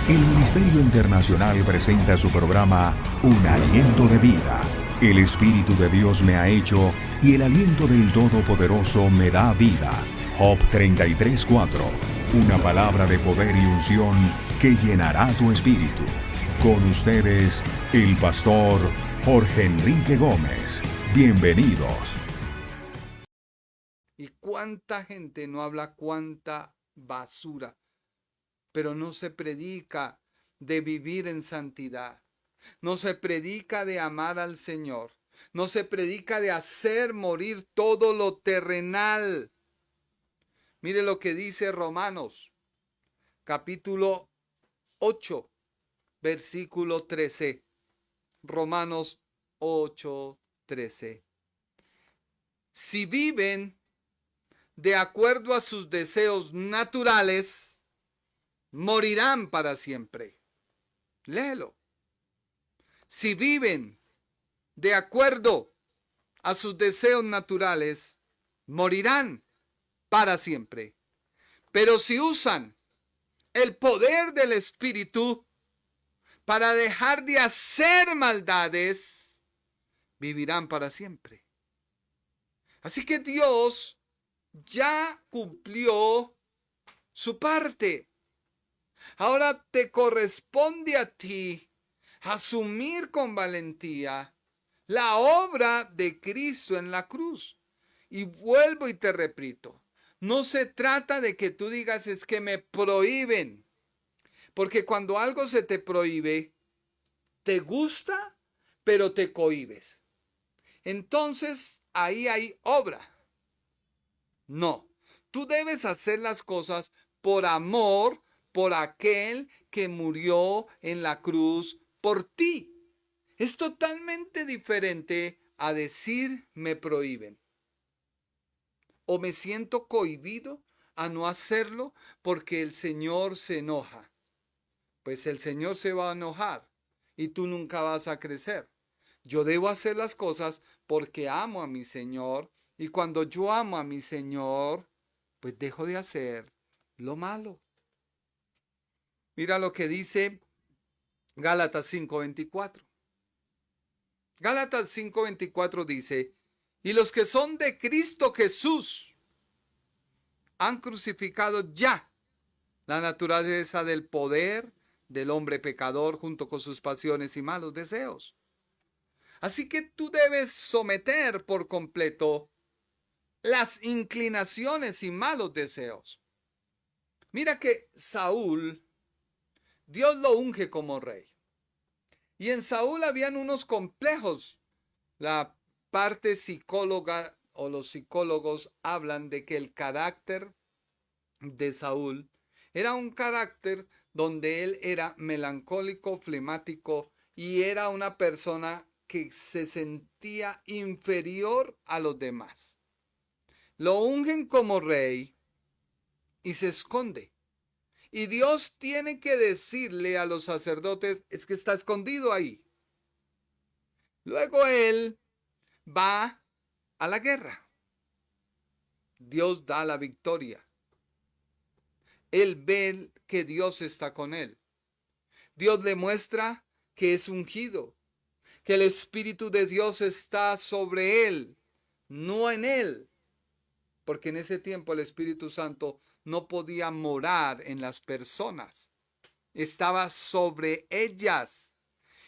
El Ministerio Internacional presenta su programa Un Aliento de Vida. El Espíritu de Dios me ha hecho y el aliento del Todopoderoso me da vida. Job 33:4. Una palabra de poder y unción que llenará tu espíritu. Con ustedes, el pastor Jorge Enrique Gómez. Bienvenidos. ¿Y cuánta gente no habla cuánta basura? Pero no se predica de vivir en santidad. No se predica de amar al Señor. No se predica de hacer morir todo lo terrenal. Mire lo que dice Romanos, capítulo 8, versículo 13. Romanos 8, 13. Si viven de acuerdo a sus deseos naturales, morirán para siempre. Léelo. Si viven de acuerdo a sus deseos naturales, morirán para siempre. Pero si usan el poder del Espíritu para dejar de hacer maldades, vivirán para siempre. Así que Dios ya cumplió su parte. Ahora te corresponde a ti asumir con valentía la obra de Cristo en la cruz. Y vuelvo y te repito, no se trata de que tú digas es que me prohíben, porque cuando algo se te prohíbe, te gusta, pero te cohibes. Entonces ahí hay obra. No, tú debes hacer las cosas por amor, por aquel que murió en la cruz por ti. Es totalmente diferente a decir me prohíben. O me siento cohibido a no hacerlo porque el Señor se enoja. Pues el Señor se va a enojar y tú nunca vas a crecer. Yo debo hacer las cosas porque amo a mi Señor, y cuando yo amo a mi Señor, pues dejo de hacer lo malo. Mira lo que dice Gálatas 5:24. Gálatas 5:24 dice, y los que son de Cristo Jesús han crucificado ya la naturaleza del poder del hombre pecador junto con sus pasiones y malos deseos. Así que tú debes someter por completo las inclinaciones y malos deseos. Mira que Saúl, Dios lo unge como rey. Y en Saúl habían unos complejos. La parte psicóloga o los psicólogos hablan de que el carácter de Saúl era un carácter donde él era melancólico, flemático y era una persona que se sentía inferior a los demás. Lo ungen como rey y se esconde. Y Dios tiene que decirle a los sacerdotes, es que está escondido ahí. Luego él va a la guerra. Dios da la victoria. Él ve que Dios está con él. Dios le muestra que es ungido, que el Espíritu de Dios está sobre él, no en él. Porque en ese tiempo el Espíritu Santo no podía morar en las personas. Estaba sobre ellas.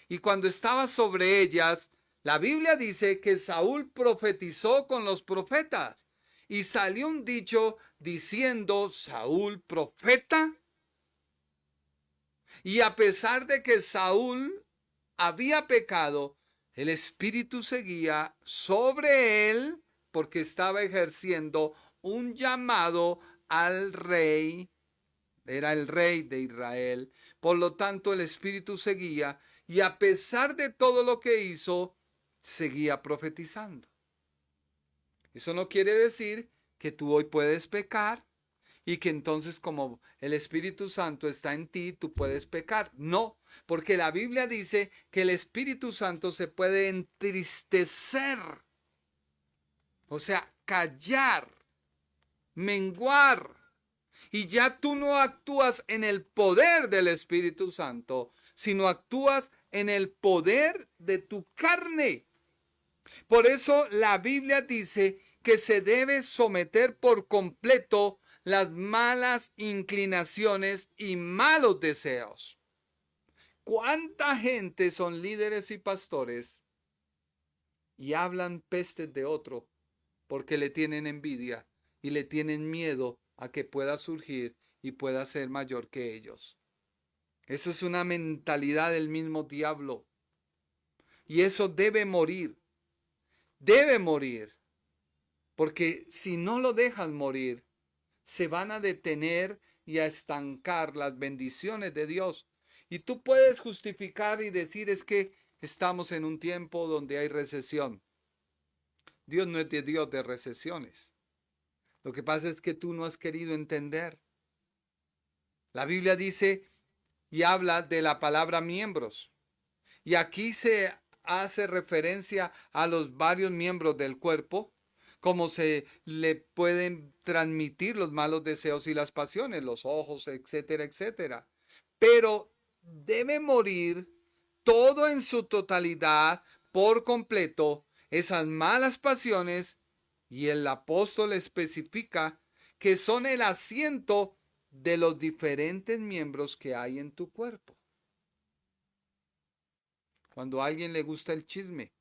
Y cuando estaba sobre ellas, la Biblia dice que Saúl profetizó con los profetas. Y salió un dicho diciendo, Saúl profeta. Y a pesar de que Saúl había pecado, el Espíritu seguía sobre él porque estaba ejerciendo un llamado al rey. Era el rey de Israel. Por lo tanto, el Espíritu seguía y a pesar de todo lo que hizo, seguía profetizando. Eso no quiere decir que tú hoy puedes pecar y que entonces como el Espíritu Santo está en ti, tú puedes pecar. No, porque la Biblia dice que el Espíritu Santo se puede entristecer. O sea, callar, menguar. Y ya tú no actúas en el poder del Espíritu Santo, sino actúas en el poder de tu carne. Por eso la Biblia dice que se debe someter por completo las malas inclinaciones y malos deseos. ¿Cuánta gente son líderes y pastores y hablan pestes de otro porque le tienen envidia y le tienen miedo a que pueda surgir y pueda ser mayor que ellos? Eso es una mentalidad del mismo diablo. Y eso debe morir. Debe morir. Porque si no lo dejan morir, se van a detener y a estancar las bendiciones de Dios. Y tú puedes justificar y decir es que estamos en un tiempo donde hay recesión. Dios no es de Dios de recesiones. Lo que pasa es que tú no has querido entender. La Biblia dice y habla de la palabra miembros. Y aquí se hace referencia a los varios miembros del cuerpo, cómo se le pueden transmitir los malos deseos y las pasiones, los ojos, etcétera, etcétera. Pero debe morir todo en su totalidad, por completo, esas malas pasiones, y el apóstol especifica que son el asiento de los diferentes miembros que hay en tu cuerpo. Cuando a alguien le gusta el chisme,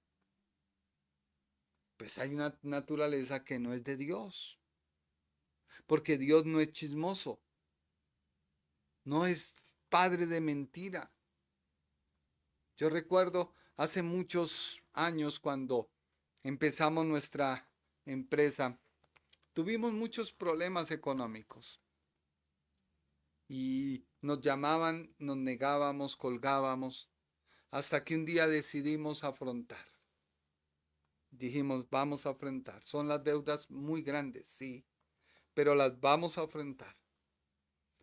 pues hay una naturaleza que no es de Dios. Porque Dios no es chismoso. No es padre de mentira. Yo recuerdo hace muchos años cuando empezamos nuestra empresa, tuvimos muchos problemas económicos. Y nos llamaban, nos negábamos, colgábamos, hasta que un día decidimos afrontar. Dijimos, vamos a afrontar. Son las deudas muy grandes, sí, pero las vamos a afrontar.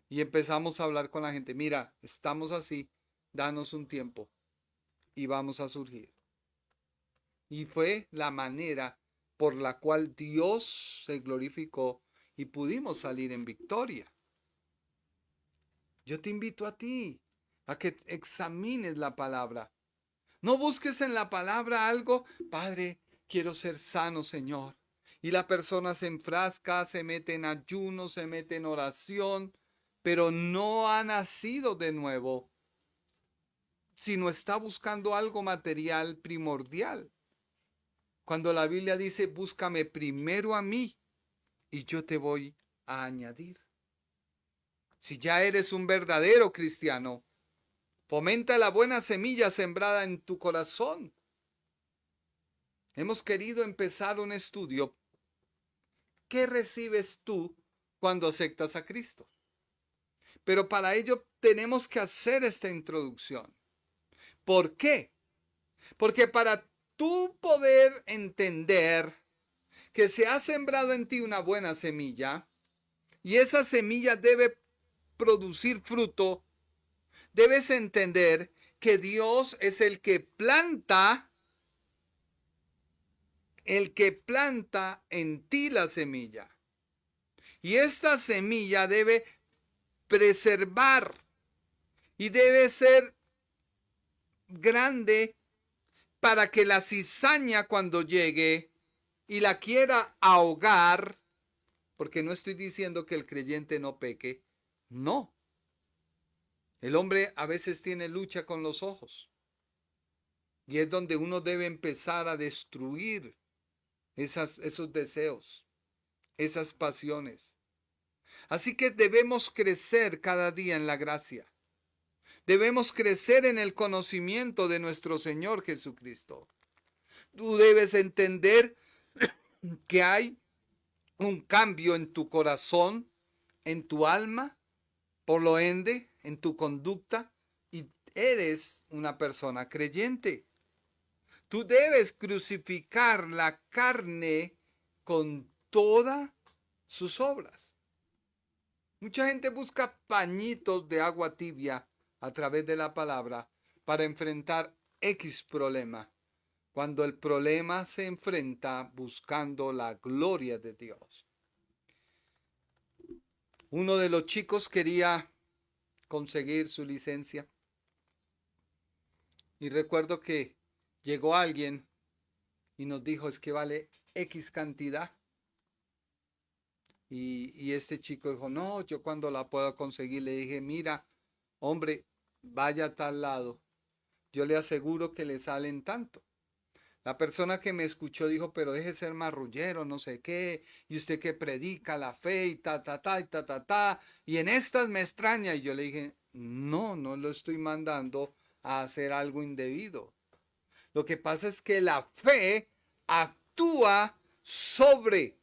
Y empezamos a hablar con la gente. Mira, estamos así, danos un tiempo y vamos a surgir. Y fue la manera por la cual Dios se glorificó y pudimos salir en victoria. Yo te invito a ti a que examines la palabra. No busques en la palabra algo, Padre, quiero ser sano, Señor. Y la persona se enfrasca, se mete en ayuno, se mete en oración, pero no ha nacido de nuevo, sino está buscando algo material primordial. Cuando la Biblia dice, búscame primero a mí y yo te voy a añadir. Si ya eres un verdadero cristiano, fomenta la buena semilla sembrada en tu corazón. Hemos querido empezar un estudio. ¿Qué recibes tú cuando aceptas a Cristo? Pero para ello tenemos que hacer esta introducción. ¿Por qué? Porque para tú poder entender que se ha sembrado en ti una buena semilla y esa semilla debe producir fruto, debes entender que Dios es el que planta en ti la semilla. Y esta semilla debe preservar y debe ser grande para que la cizaña cuando llegue y la quiera ahogar, porque no estoy diciendo que el creyente no peque, no. El hombre a veces tiene lucha con los ojos y es donde uno debe empezar a destruir esos deseos, esas pasiones. Así que debemos crecer cada día en la gracia. Debemos crecer en el conocimiento de nuestro Señor Jesucristo. Tú debes entender que hay un cambio en tu corazón, en tu alma, por lo ende, en tu conducta, y eres una persona creyente. Tú debes crucificar la carne con todas sus obras. Mucha gente busca pañitos de agua tibia a través de la palabra para enfrentar X problema, cuando el problema se enfrenta buscando la gloria de Dios. Uno de los chicos quería conseguir su licencia y recuerdo que llegó alguien y nos dijo es que vale X cantidad y este chico dijo no, yo cuando la pueda conseguir le dije mira, hombre, vaya a tal lado, yo le aseguro que le salen tanto. La persona que me escuchó dijo, pero deje de ser marrullero, no sé qué, y usted que predica la fe y ta, ta, ta, y ta, ta, ta, y en estas me extraña. Y yo le dije, no, no lo estoy mandando a hacer algo indebido. Lo que pasa es que la fe actúa sobre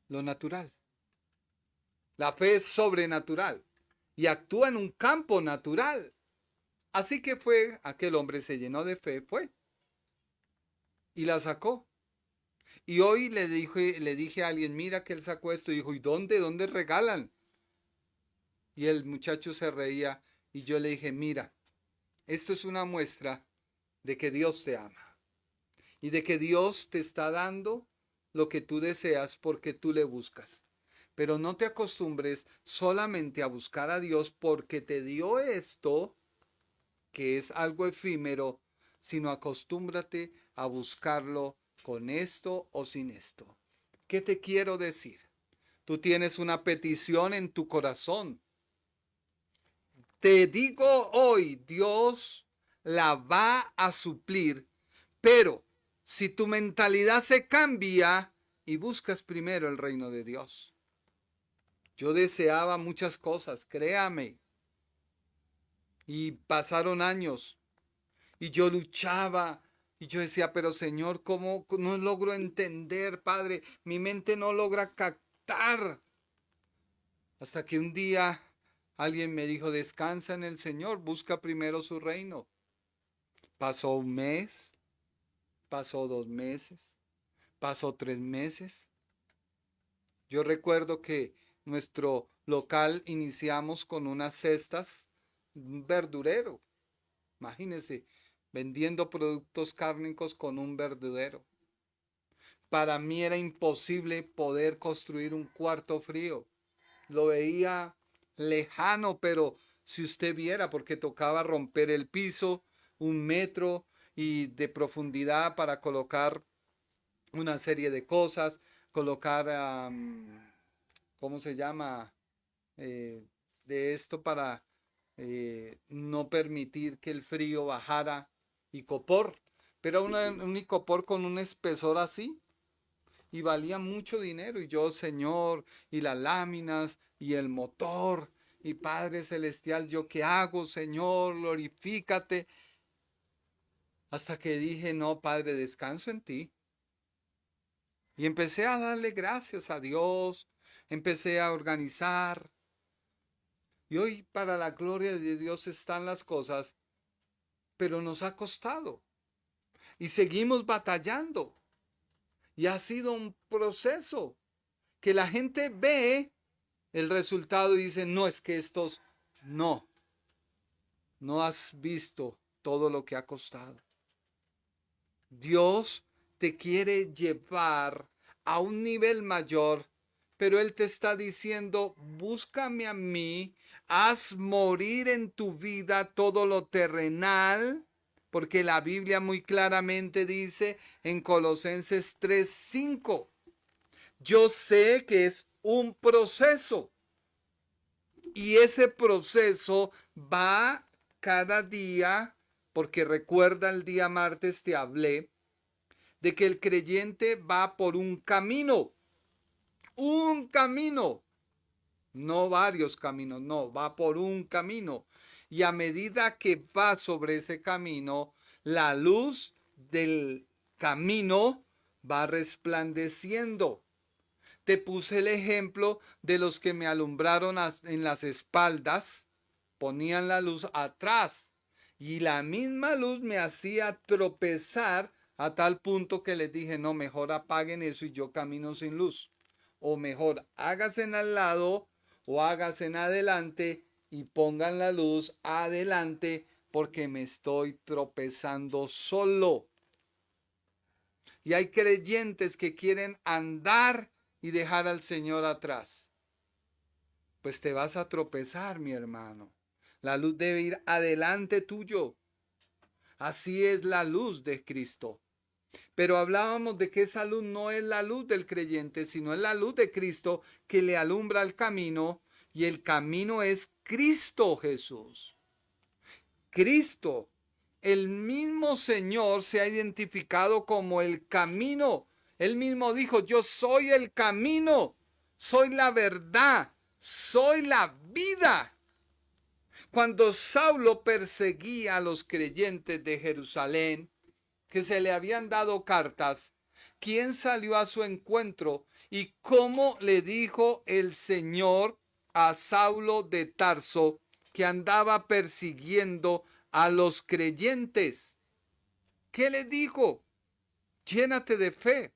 lo natural. La fe es sobrenatural y actúa en un campo natural. Así que fue, aquel hombre se llenó de fe, fue, y la sacó. Y hoy le dije a alguien, mira que él sacó esto. Y dijo, ¿y dónde? ¿Dónde regalan? Y el muchacho se reía y yo le dije, mira, esto es una muestra de que Dios te ama y de que Dios te está dando lo que tú deseas porque tú le buscas. Pero no te acostumbres solamente a buscar a Dios porque te dio esto, que es algo efímero, sino acostúmbrate a buscarlo con esto o sin esto. ¿Qué te quiero decir? Tú tienes una petición en tu corazón. Te digo hoy, Dios la va a suplir, pero si tu mentalidad se cambia y buscas primero el reino de Dios. Yo deseaba muchas cosas, créame, y pasaron años y yo luchaba y yo decía, pero Señor, ¿cómo no logro entender, Padre? Mi mente no logra captar. Hasta que un día alguien me dijo, descansa en el Señor, busca primero su reino. Pasó un mes, pasó 2 meses, pasó 3 meses. Yo recuerdo que nuestro local iniciamos con unas cestas, un verdurero. Imagínense, vendiendo productos cárnicos con un verdurero. Para mí era imposible poder construir un cuarto frío. Lo veía lejano, pero si usted viera, porque tocaba romper el piso 1 metro y de profundidad para colocar una serie de cosas, colocar, ¿cómo se llama? De esto para no permitir que el frío bajara, icopor, pero un icopor con un espesor así y valía mucho dinero y yo, Señor, y las láminas y el motor y Padre Celestial, ¿yo qué hago, Señor? Glorifícate. Hasta que dije, no, Padre, descanso en ti. Y empecé a darle gracias a Dios, empecé a organizar. Y hoy para la gloria de Dios están las cosas, pero nos ha costado. Y seguimos batallando. Y ha sido un proceso que la gente ve el resultado y dice, no, es que estos, no, no has visto todo lo que ha costado. Dios te quiere llevar a un nivel mayor, pero Él te está diciendo, búscame a mí, haz morir en tu vida todo lo terrenal, porque la Biblia muy claramente dice en Colosenses 3:5, yo sé que es un proceso y ese proceso va cada día, porque recuerda el día martes te hablé de que el creyente va por un camino, no varios caminos, no, va por un camino. Y a medida que va sobre ese camino, la luz del camino va resplandeciendo. Te puse el ejemplo de los que me alumbraron en las espaldas, ponían la luz atrás y la misma luz me hacía tropezar a tal punto que les dije, no, mejor apaguen eso y yo camino sin luz. O mejor, háganse al lado o háganse adelante y pongan la luz adelante porque me estoy tropezando solo. Y hay creyentes que quieren andar y dejar al Señor atrás. pues te vas a tropezar, mi hermano. La luz debe ir adelante tuyo. Así es la luz de Cristo. Pero hablábamos de que esa luz no es la luz del creyente, sino es la luz de Cristo que le alumbra el camino, y el camino es Cristo Jesús. Cristo, el mismo Señor, se ha identificado como el camino. Él mismo dijo: yo soy el camino, soy la verdad, soy la vida. Cuando Saulo perseguía a los creyentes de Jerusalén, que se le habían dado cartas, ¿quién salió a su encuentro? ¿Y cómo le dijo el Señor a Saulo de Tarso, que andaba persiguiendo a los creyentes? ¿Qué le dijo? Llénate de fe,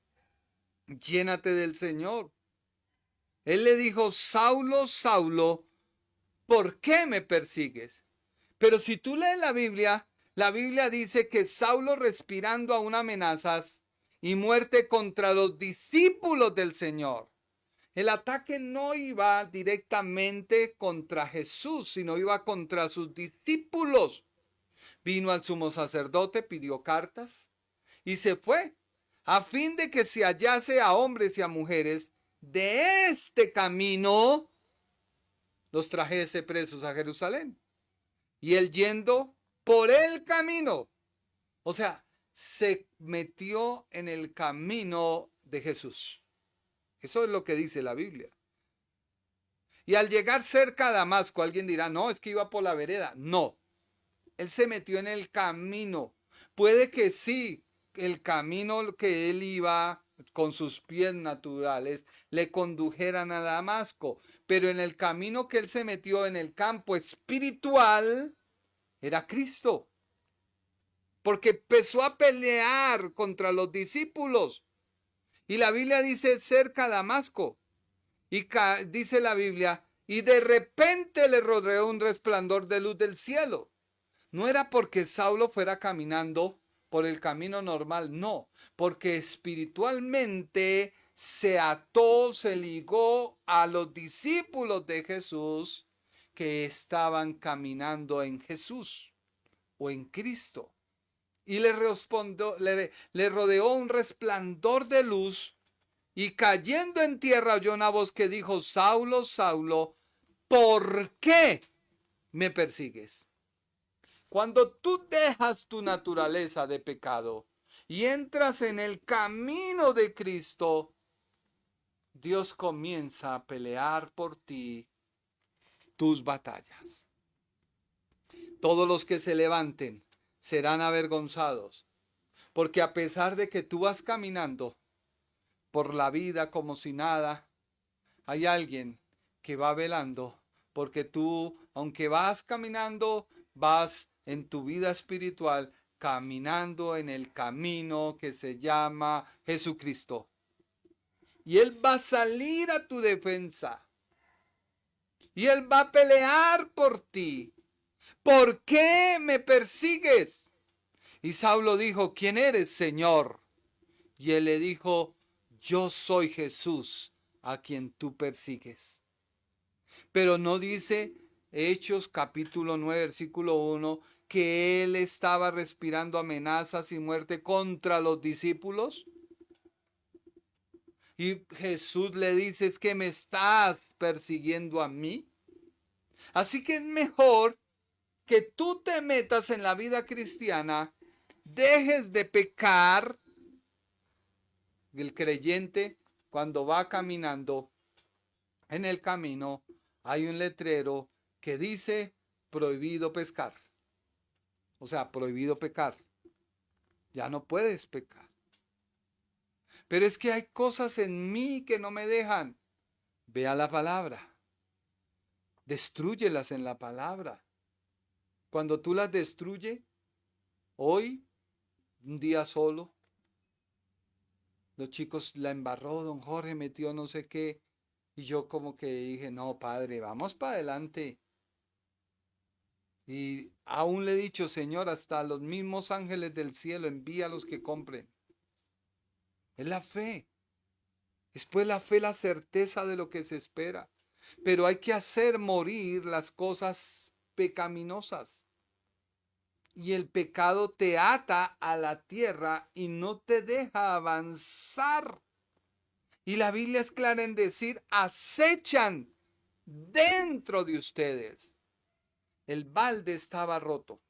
llénate del Señor. Él le dijo: Saulo, Saulo, ¿por qué me persigues? Pero si tú lees la Biblia dice que Saulo, respirando aún amenazas y muerte contra los discípulos del Señor. El ataque no iba directamente contra Jesús, sino iba contra sus discípulos. Vino al sumo sacerdote, pidió cartas y se fue, a fin de que se hallase a hombres y a mujeres de este camino, los trajese presos a Jerusalén. Y él, yendo por el camino, o sea, se metió en el camino de Jesús. Eso es lo que dice la Biblia. Y al llegar cerca a Damasco, alguien dirá: no, es que iba por la vereda. No, él se metió en el camino. Puede que sí, el camino que él iba con sus pies naturales le condujeran a Damasco, pero en el camino que él se metió, en el campo espiritual, era Cristo. Porque empezó a pelear contra los discípulos. Y la Biblia dice: cerca a Damasco. Y dice la Biblia: y de repente le rodeó un resplandor de luz del cielo. No era porque Saulo fuera caminando por el camino normal, no, porque espiritualmente se ató, se ligó a los discípulos de Jesús que estaban caminando en Jesús o en Cristo. Y le rodeó un resplandor de luz, y cayendo en tierra oyó una voz que dijo: Saulo, Saulo, ¿por qué me persigues? Cuando tú dejas tu naturaleza de pecado y entras en el camino de Cristo, Dios comienza a pelear por ti tus batallas. Todos los que se levanten serán avergonzados, porque a pesar de que tú vas caminando por la vida como si nada, hay alguien que va velando, porque tú, aunque vas caminando, vas en tu vida espiritual caminando en el camino que se llama Jesucristo. Y Él va a salir a tu defensa. Y Él va a pelear por ti. ¿Por qué me persigues? Y Saulo dijo: ¿quién eres, Señor? Y Él le dijo: yo soy Jesús, a quien tú persigues. Pero no dice Hechos capítulo 9, versículo 1, que él estaba respirando amenazas y muerte contra los discípulos. Y Jesús le dice: es que me estás persiguiendo a mí. Así que es mejor que tú te metas en la vida cristiana, dejes de pecar. El creyente, cuando va caminando en el camino, hay un letrero que dice: prohibido pescar. O sea, prohibido pecar. Ya no puedes pecar. Pero es que hay cosas en mí que no me dejan. Ve a la palabra. Destrúyelas en la palabra. Cuando tú las destruyes, hoy, un día solo, los chicos la embarró, don Jorge metió no sé qué, y yo como que dije: no, padre, vamos para adelante. Y aún le he dicho: Señor, hasta los mismos ángeles del cielo envía a los que compren. Es la fe. Después la fe, la certeza de lo que se espera. pero hay que hacer morir las cosas pecaminosas. Y el pecado te ata a la tierra y no te deja avanzar. Y la Biblia es clara en decir, acechan dentro de ustedes. El balde estaba roto,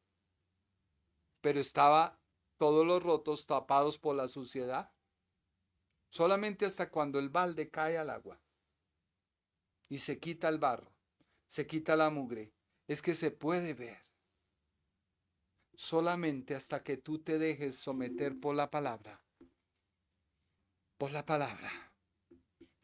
pero estaba todos los rotos tapados por la suciedad. Solamente hasta cuando el balde cae al agua y se quita el barro, se quita la mugre, es que se puede ver. Solamente hasta que tú te dejes someter por la palabra,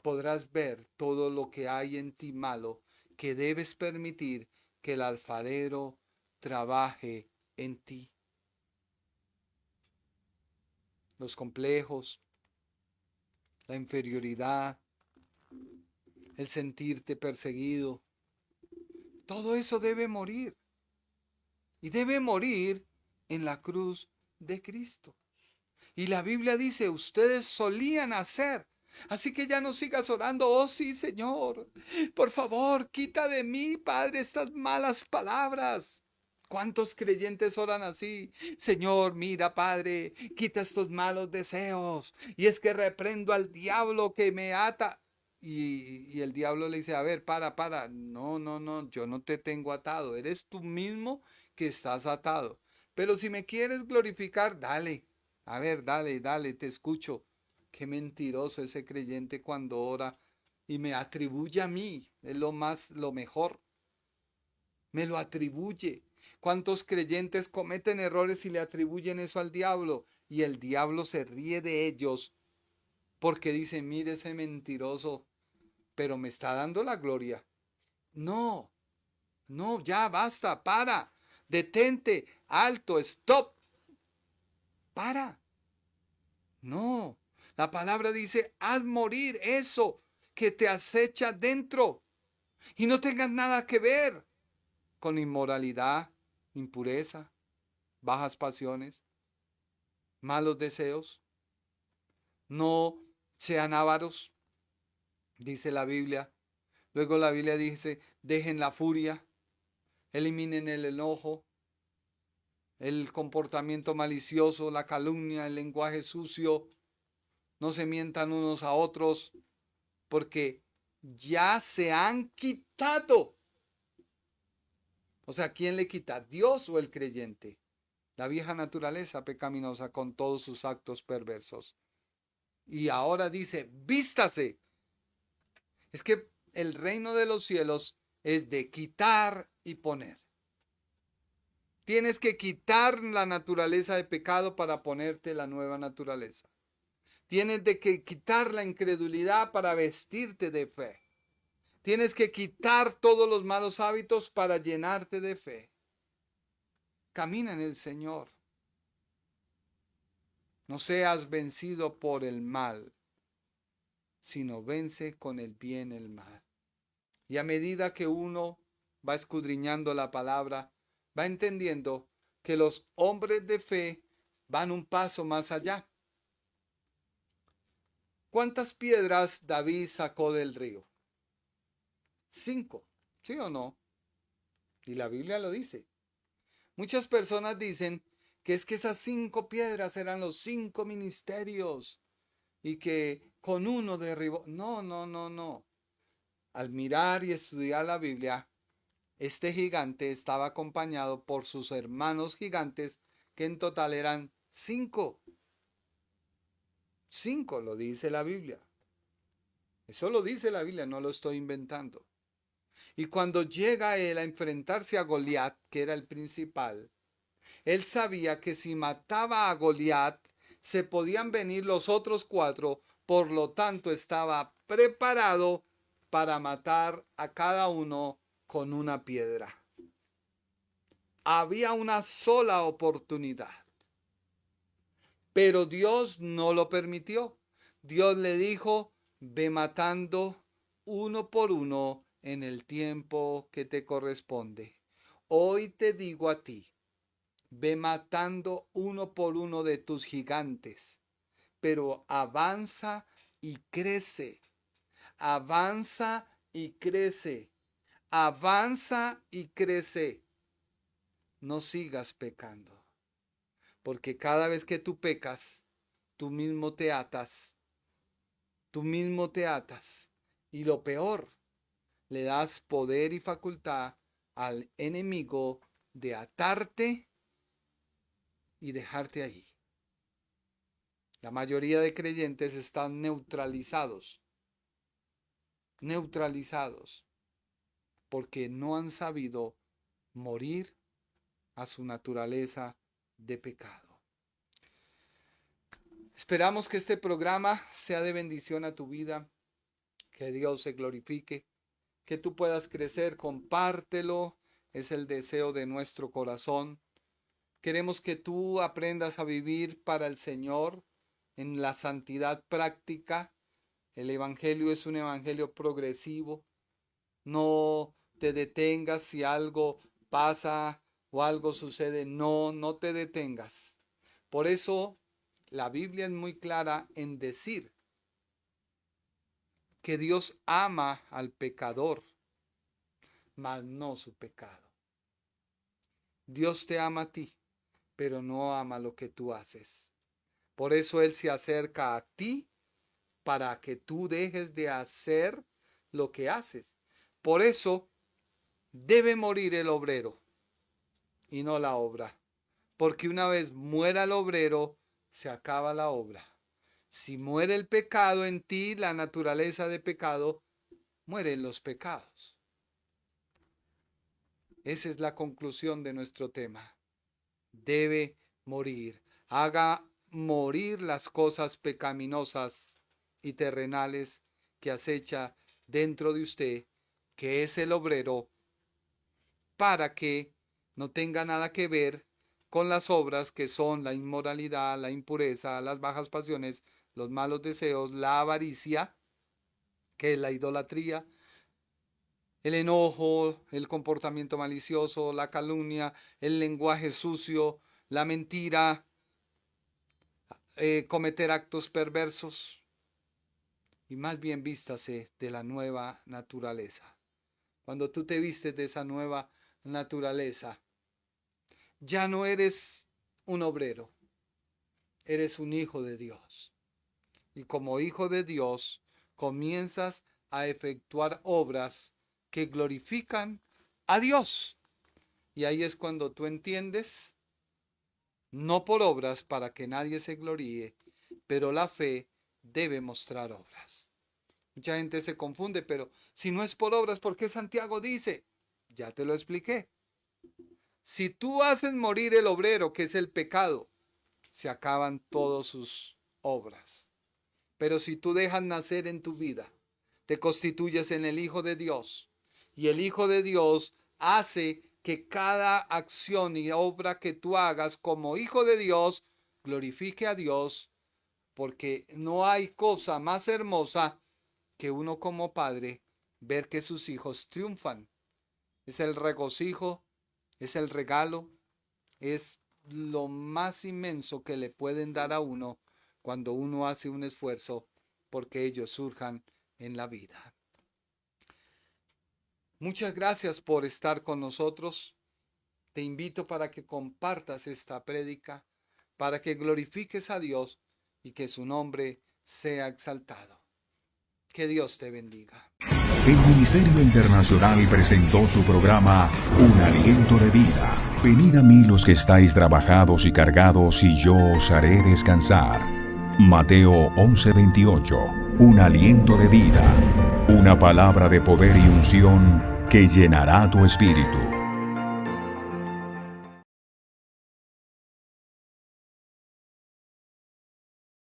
podrás ver todo lo que hay en ti malo, que debes permitir que el alfarero trabaje en ti. Los complejos, la inferioridad, el sentirte perseguido, todo eso debe morir. Y debe morir en la cruz de Cristo. Y la Biblia dice, ustedes solían hacer. Así que ya no sigas orando, oh sí, Señor, por favor, quita de mí, Padre, estas malas palabras. ¿Cuántos creyentes oran así? Señor, mira, Padre, quita estos malos deseos. Y es que reprendo al diablo que me ata. Y el diablo le dice, a ver, para. No, yo no te tengo atado. Eres tú mismo que estás atado. Pero si me quieres glorificar, dale. A ver, dale, te escucho. Qué mentiroso ese creyente cuando ora y me atribuye a mí. Es lo mejor. Me lo atribuye. ¿Cuántos creyentes cometen errores y le atribuyen eso al diablo? Y el diablo se ríe de ellos porque dice, mire ese mentiroso, pero me está dando la gloria. No, ya basta, para, detente, alto, stop, para. No, la palabra dice, haz morir eso que te acecha dentro y no tengas nada que ver con inmoralidad, impureza, bajas pasiones, malos deseos. No sean ávaros, dice la Biblia. Luego la Biblia dice, dejen la furia, eliminen el enojo, el comportamiento malicioso, la calumnia, el lenguaje sucio. No se mientan unos a otros, porque ya se han quitado. O sea, ¿quién le quita? ¿Dios o el creyente? La vieja naturaleza pecaminosa con todos sus actos perversos. Y ahora dice, vístase. Es que el reino de los cielos es de quitar y poner. Tienes que quitar la naturaleza de pecado para ponerte la nueva naturaleza. Tienes que quitar la incredulidad para vestirte de fe. Tienes que quitar todos los malos hábitos para llenarte de fe. Camina en el Señor. No seas vencido por el mal, sino vence con el bien el mal. Y a medida que uno va escudriñando la palabra, va entendiendo que los hombres de fe van un paso más allá. ¿Cuántas piedras David sacó del río? 5, ¿sí o no? Y la Biblia lo dice. Muchas personas dicen que es que esas 5 piedras eran los 5 ministerios y que con uno derribó. No. Al mirar y estudiar la Biblia, este gigante estaba acompañado por sus hermanos gigantes, que en total eran 5. 5 lo dice la Biblia. Eso lo dice la Biblia, no lo estoy inventando. Y cuando llega él a enfrentarse a Goliat, que era el principal, él sabía que si mataba a Goliat, se podían venir los otros 4, por lo tanto estaba preparado para matar a cada uno con una piedra. Había una sola oportunidad, pero Dios no lo permitió. Dios le dijo, ve matando uno por uno en el tiempo que te corresponde. Hoy te digo a ti, ve matando uno por uno de tus gigantes, pero avanza y crece. Avanza y crece. Avanza y crece. No sigas pecando. Porque cada vez que tú pecas, tú mismo te atas. Tú mismo te atas. Y lo peor, le das poder y facultad al enemigo de atarte y dejarte ahí. La mayoría de creyentes están neutralizados, porque no han sabido morir a su naturaleza de pecado. Esperamos que este programa sea de bendición a tu vida, que Dios se glorifique, que tú puedas crecer, compártelo, es el deseo de nuestro corazón. Queremos que tú aprendas a vivir para el Señor en la santidad práctica. El evangelio es un evangelio progresivo. No te detengas si algo pasa o algo sucede. No te detengas. Por eso la Biblia es muy clara en decir que Dios ama al pecador, mas no su pecado. Dios te ama a ti, pero no ama lo que tú haces. Por eso Él se acerca a ti para que tú dejes de hacer lo que haces. Por eso debe morir el obrero y no la obra. Porque una vez muera el obrero, se acaba la obra. Si muere el pecado en ti, la naturaleza de pecado, mueren los pecados. Esa es la conclusión de nuestro tema. Debe morir. Haga morir las cosas pecaminosas y terrenales que acecha dentro de usted, que es el obrero, para que no tenga nada que ver con las obras que son la inmoralidad, la impureza, las bajas pasiones, los malos deseos, la avaricia, que es la idolatría, el enojo, el comportamiento malicioso, la calumnia, el lenguaje sucio, la mentira, cometer actos perversos. Y más bien vístase de la nueva naturaleza. Cuando tú te vistes de esa nueva naturaleza, ya no eres un obrero, eres un hijo de Dios. Y como hijo de Dios, comienzas a efectuar obras que glorifican a Dios. Y ahí es cuando tú entiendes, no por obras para que nadie se gloríe, pero la fe debe mostrar obras. Mucha gente se confunde, pero si no es por obras, ¿por qué Santiago dice? Ya te lo expliqué. Si tú haces morir el obrero, que es el pecado, se acaban todas sus obras. Pero si tú dejas nacer en tu vida, te constituyes en el Hijo de Dios. Y el Hijo de Dios hace que cada acción y obra que tú hagas como Hijo de Dios glorifique a Dios, porque no hay cosa más hermosa que uno como padre ver que sus hijos triunfan. Es el regocijo, es el regalo, es lo más inmenso que le pueden dar a uno cuando uno hace un esfuerzo porque ellos surjan en la vida. Muchas gracias por estar con nosotros. Te invito para que compartas esta prédica, para que glorifiques a Dios y que su nombre sea exaltado. Que Dios te bendiga. El Ministerio Internacional presentó su programa Un Aliento de Vida. Venid a mí los que estáis trabajados y cargados, y yo os haré descansar. Mateo 11:28. Un aliento de vida. Una palabra de poder y unción que llenará tu espíritu.